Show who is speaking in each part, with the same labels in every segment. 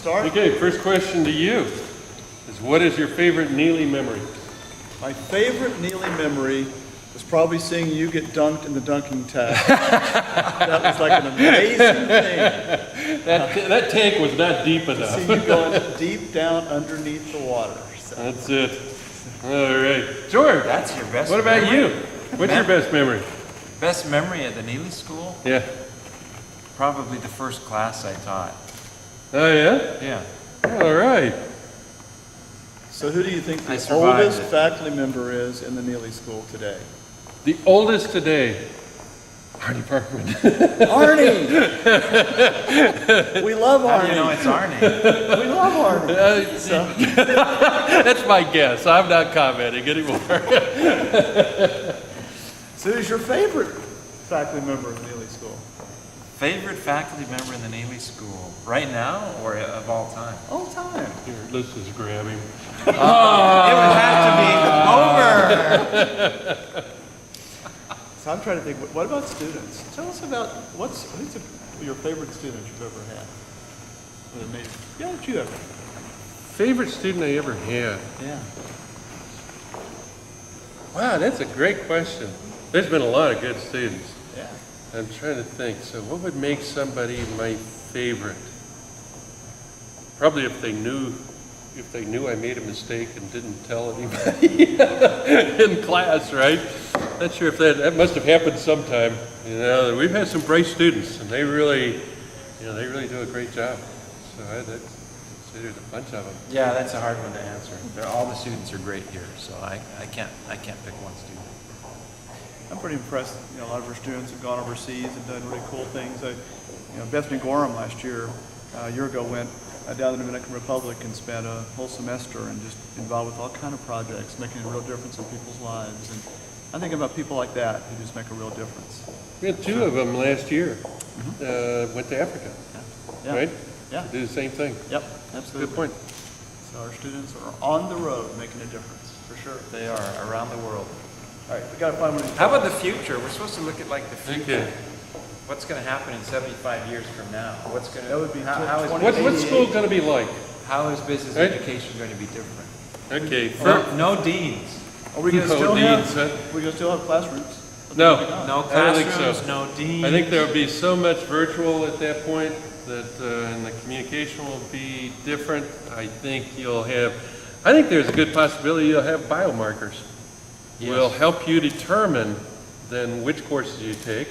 Speaker 1: start?
Speaker 2: Okay, first question to you is what is your favorite Neely memory?
Speaker 1: My favorite Neely memory was probably seeing you get dunked in the dunking tag. That was like an amazing thing.
Speaker 2: That tank was not deep
Speaker 1: To
Speaker 2: enough.
Speaker 1: see you going deep down underneath the water. So.
Speaker 2: That's it. All right. George,
Speaker 3: That's your best
Speaker 2: what about
Speaker 3: memory?
Speaker 2: you? What's your best memory?
Speaker 3: Best memory at the Neely School?
Speaker 2: Yeah.
Speaker 3: Probably the first class I taught.
Speaker 2: Oh, yeah?
Speaker 3: Yeah.
Speaker 2: All right.
Speaker 1: So who do you think
Speaker 3: I
Speaker 1: the
Speaker 3: survived
Speaker 1: oldest
Speaker 3: it.
Speaker 1: faculty member is in the Neely School today?
Speaker 2: The oldest today, Arnie Parkman.
Speaker 1: Arnie! We love
Speaker 3: How
Speaker 1: Arnie.
Speaker 3: do you know it's Arnie?
Speaker 1: We love Arnie. So,
Speaker 2: That's my guess. I'm not commenting anymore.
Speaker 1: so who's your favorite faculty member in the Neely School?
Speaker 3: Favorite faculty member in the Neely School? Right now or of all time?
Speaker 1: All time.
Speaker 2: Here, let's just grab him.
Speaker 3: It would have to be Homer!
Speaker 1: So I'm trying to think, what about students? Tell us about, who's your favorite student you've ever had? Yeah, that you ever.
Speaker 2: Favorite student I ever had?
Speaker 1: Yeah.
Speaker 2: Wow, that's a great question. There's been a lot of good students.
Speaker 1: Yeah.
Speaker 2: I'm trying to think. So what would make somebody my favorite? Probably if they knew I made a mistake and didn't tell anybody in class, right? Not sure if that must have happened sometime. You know, we've had some bright students and they really do a great job. So I'd say there's a bunch of them.
Speaker 3: Yeah, that's a hard one to answer. All the students are great here, so I can't pick one student.
Speaker 1: I'm pretty impressed. You know, a lot of our students have gone overseas and done really cool things. Bethany Gorham last year, a year ago, went down to the Dominican Republic and spent a whole semester and just involved with all kind of projects, making a real difference in people's lives. And I think about people like that who just make a real difference.
Speaker 2: We had two of them last year. Went to Africa,
Speaker 1: Yeah.
Speaker 2: right?
Speaker 1: Yeah.
Speaker 2: To do the same thing.
Speaker 1: Yep, absolutely.
Speaker 2: Good point.
Speaker 1: So our students are on the road making a difference, for sure.
Speaker 3: They are around the world.
Speaker 1: All right, we got to find one.
Speaker 3: How about the future? We're supposed to look at like the future.
Speaker 2: Okay.
Speaker 3: What's going to happen in 75 years from now? What's going to?
Speaker 1: That would be
Speaker 3: how is
Speaker 1: 20.
Speaker 2: What's school going to be like?
Speaker 3: how is business
Speaker 2: Right.
Speaker 3: education going to be different?
Speaker 2: Okay.
Speaker 3: No deans.
Speaker 1: Are we going to
Speaker 2: No
Speaker 1: still
Speaker 2: deans,
Speaker 1: have?
Speaker 2: huh?
Speaker 1: We're going to still have classrooms?
Speaker 2: No.
Speaker 3: No
Speaker 2: I don't think
Speaker 3: classrooms,
Speaker 2: so.
Speaker 3: no deans.
Speaker 2: I think there will be so much virtual at that point that and the communication will be different. I think there's a good possibility you'll have biomarkers.
Speaker 3: Yes.
Speaker 2: Will help you determine then which courses you take.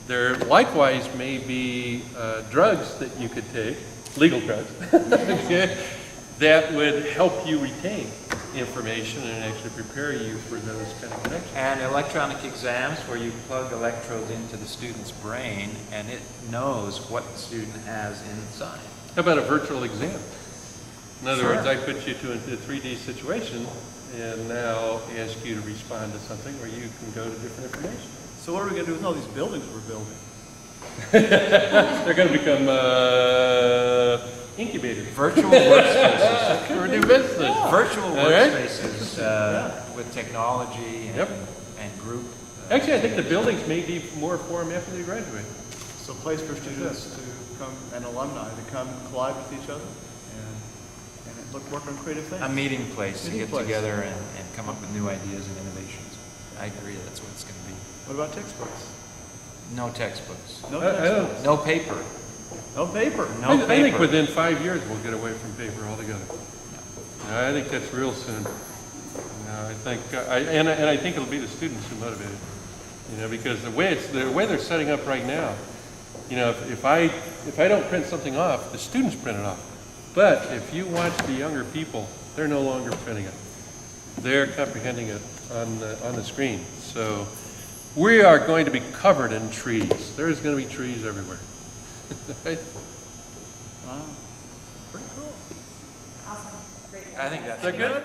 Speaker 2: There likewise may be drugs that you could take, legal drugs, okay, that would help you retain information and actually prepare you for those kind of connections.
Speaker 3: And electronic exams where you plug electrodes into the student's brain and it knows what the student has inside.
Speaker 2: How about a virtual exam? In other
Speaker 3: Sure.
Speaker 2: words, I put you into a 3D situation and now ask you to respond to something where you can go to different information.
Speaker 1: So what are we going to do with all these buildings we're building?
Speaker 2: They're going to become incubators
Speaker 3: Virtual workspaces.
Speaker 2: for new business.
Speaker 3: Virtual
Speaker 2: All right.
Speaker 3: workspaces with technology and,
Speaker 2: Yep.
Speaker 3: and group.
Speaker 2: Actually, I think the buildings may be more for them after they graduate.
Speaker 1: So a place for students to come, and alumni to come collide with each other and work on creative things.
Speaker 3: A meeting place to
Speaker 1: Meeting
Speaker 3: get
Speaker 1: place.
Speaker 3: together and come up with new ideas and innovations. I agree, that's what it's going to be.
Speaker 1: What about textbooks?
Speaker 3: No textbooks.
Speaker 1: No
Speaker 2: I don't-
Speaker 1: textbooks.
Speaker 3: No paper.
Speaker 1: No paper.
Speaker 3: No
Speaker 2: I
Speaker 3: paper.
Speaker 2: think within 5 years we'll get away from paper altogether. I think that's real soon. I think, and I think it'll be the students who motivate it. Because the way they're setting up right now, if I don't print something off, the students print it off. But if you watch the younger people, they're no longer printing it. They're comprehending it on the screen. So we are going to be covered in trees. There's going to be trees everywhere. Right?
Speaker 1: Wow. Pretty cool.
Speaker 4: Awesome. Great.
Speaker 3: I think that's
Speaker 2: Is that good?